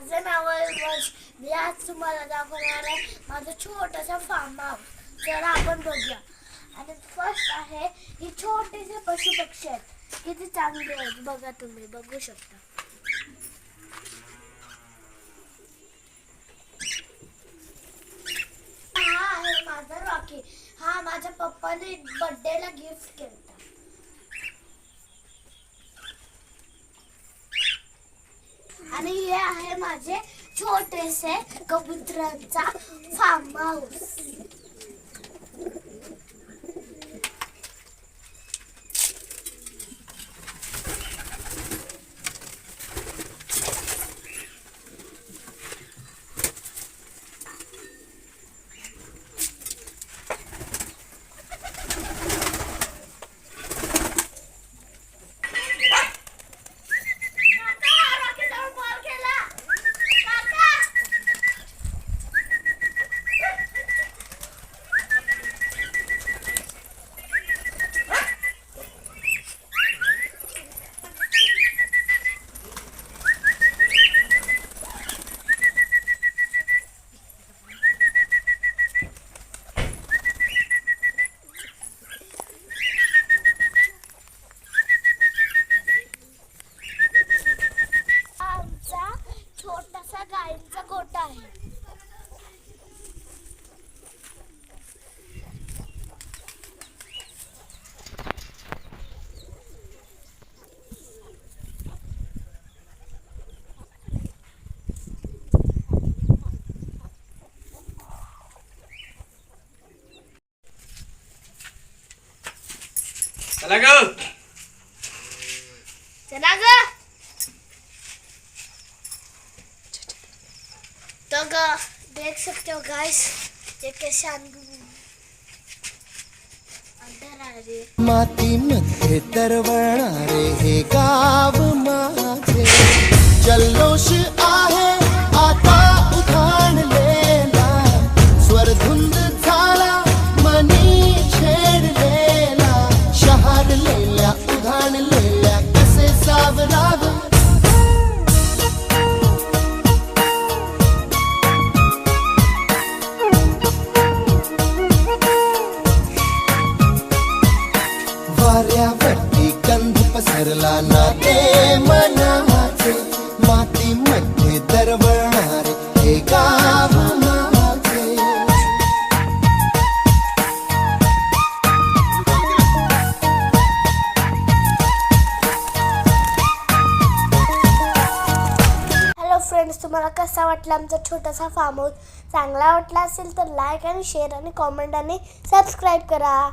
माझं नाव आहे वर्ष. मी आज तुम्हाला दाखवणार आहे माझं छोटंसं फार्म हाऊस. तर आपण बघूया. आणि फर्स्ट आहे ही छोटेसे पशु पक्षी आहेत. किती चांगले आहेत बघा, तुम्ही बघू शकता. हा आहे माझा रॉकी. हा माझ्या पप्पाने बर्थडेला गिफ्ट केलं. आणि हे आहे माझे छोटेसे कबुतरांचा फार्म हाऊस. छोटासा गायींचा गोठा आहे. चला ग. चला ग. तो देख सकते हो गाइस, ये कैसे अंदर आ रही है. मातीमध्ये तरवणारे हे गाव माझे, जल्लोष आहे आता उधाणलेला, स्वरधुंद झाला मनी छेडलेला, शहारलेल्या उधाणलेल्या कसे सावराव. वाऱ्यावरती गंध पसरला ना ते मनाचे, मातीमध्ये दरवळणारे हे गाव माझे. हॅलो फ्रेंड्स, तुम्हाला कसा वाटला आमचा छोटासा फार्म हाऊस? चांगला वाटला असेल तर लाईक आणि शेअर आणि कॉमेंट आणि सबस्क्राईब करा.